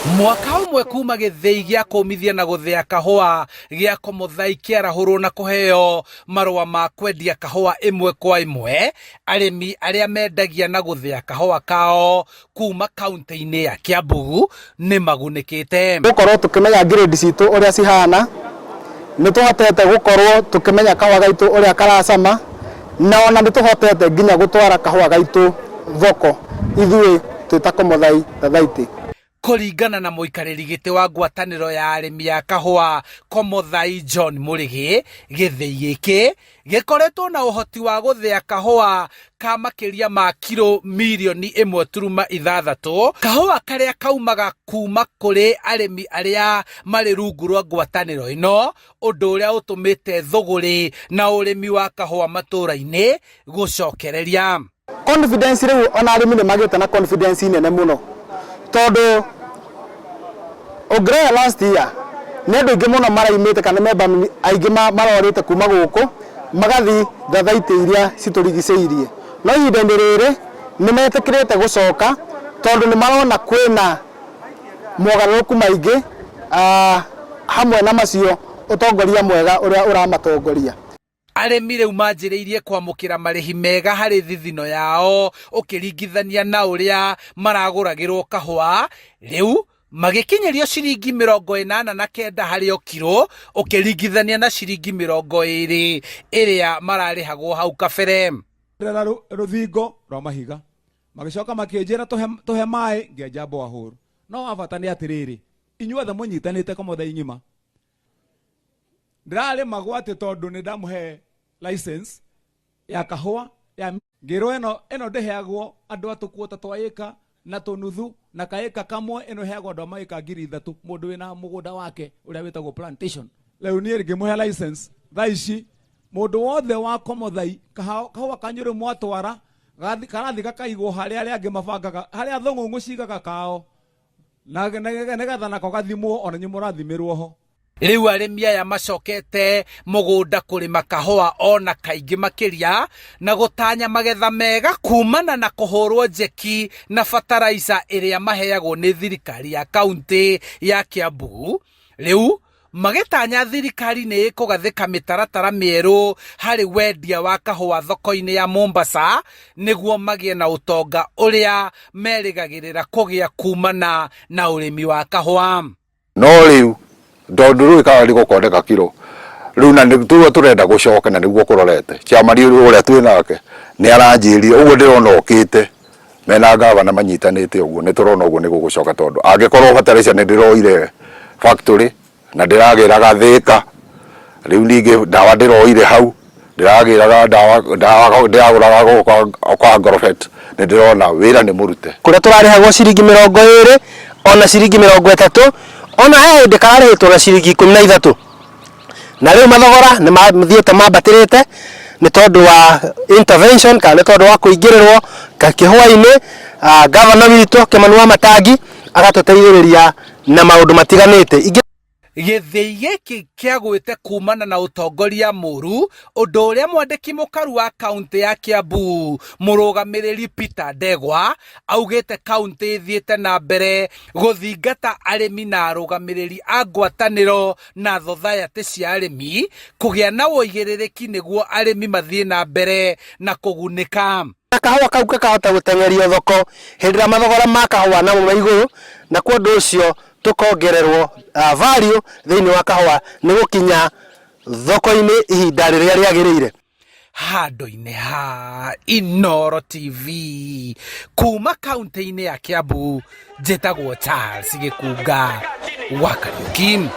Mwaka umwe kuma githei gia kumithia na guthia kahua gia Komuthai kiarahurwo na kuheo marua ma kwendia kahua imwe kwa imwe, arimi aria mendagia na guthia kahua kao kuma kaunti-ini ya Kiambu ni magunikite. Gukorwo tukimenya grade citu uria cihana, ni tuhotete gukorwo tukimenya kahua gaitu uria karacama, na ona ni tuhotete nginya gutwara kahua gaitu thoko ithui twita Komuthai Thathaiti. Kuringana na muikariri giti wa ngwataniro ya arimi ya kahua Komuthai John Murigi, githei giki gikoretwo na uhoti wa guthia kahua ka makiria ma kilo milioni 1.6, kahua karia kaumaga kuma kuri arimi aria mari rungu rwa ngwataniro ino, undu uria utumite thuguri na urimi wa kahua matura-ini gucokereria. Confidence riu ona arimi ni magite na confidence nene muno, tondu Ogrea last year ni andu ingi muno maraimite kana memba aingi marorite kuma guku magathi Thathaiti iria citurigiceirie, no ihinda-ini riri ni metikirite gucoka tondu ni marona kwina mogaruruku maingi hamwe na macio utongoria mwega uria uramatongoria. Arimi riu manjiriirie kwamukira marihi mega hari thithino yao ukiringithania na uria maraguragirwo kahua, riu magikinyerio ciringi 89 hari o kilo ukiringithania na ciringi 20 iria mararihagwo hau kabere. Ruthingo rwa mahiga magicoka makinjira tuhe mai ngienja borehole, no abata ni atiriri inyuothe munyitanite Komuthai ng'ima ndirari magwate tondu ni ndamuhe license ya kahua ya ngiro eno ndiheagwo andu atukuota twaika na tunuthu na kaeka kamwe eno heagwo andu maika 3,000 mundu wina mugunda wake uria witagwo plantation. Riu ni ngimuhe license thaici mundu wothe wa Komuthai kahua kanyure mwatwara karathi gakaigwo haria aria angi mabangaga haria thung'ung'u cigaga kao na nigetha nako gathimwo ona nyu murathimirwo ho. Riu arimi aya macokete mugunda kurima kahua ona kaingi makiria na gutanya magetha mega kumana na kuhurwo njeki na fertilizer iria maheagwo ni thirikari ya kaunti ya Kiambu. Riu magitanya thirikari ni ikugathika mitaratara mieru hari wendia wa kahua thoko-ini ya Mombasa niguo magie na utonga uria merigagirira kugia kumana na urimi wa kahua. No riu ndondu ikawa rigukondeka kilo riu na nituo turenda gucoka na niguo kurorete ciamari uria twinake ni aranjirie uguo ndirona okite mena gavana manyitanite uguo ni turona uguo ni gugucoka tondu angikorwo fertilizer ni ndiroire factory na ndiragiraga Thika, riu ningi ndawa ndiroire hau ndiragiraga ndawa ndiraguraga kwa Gorofet ni ndirona wira ni murute kuria turarihagwo ciringi 20 ona ciringi 30 ona hindi kararihitwo na ciringi 13, na riu mathogora ni mathiete mambatirite ni tondu wa intervention kana ni tondu wa kuingirirwo kahua-ini. Gavana witu Kimani Wamatangi agatuteithiriria na maundu matiganite. Githei giki kiagwite kumana na utongoria muru, undu uria mwandiki mukaru wa kaunti ya Kiambu murugamiriri Peter Ndegwa augite kaunti ithiite na mbere guthingata arimi na arugamiriri a ngwataniro na society cia arimi kugia na woigiririki niguo arimi mathie na mbere na kugunika. Kahua kau kakahota gutengerio thoko hindi ya mathogora ma kahua na maiguru, na kwa undu ucio tukongererwo value thiini wa kahua ni gukinya thoko-ini ihinda riria riagirire. Handu-ini ha Inooro TV kuma kaunti-ini ya Kiambu, njitagwo Charles Gikunga wa Kariuki.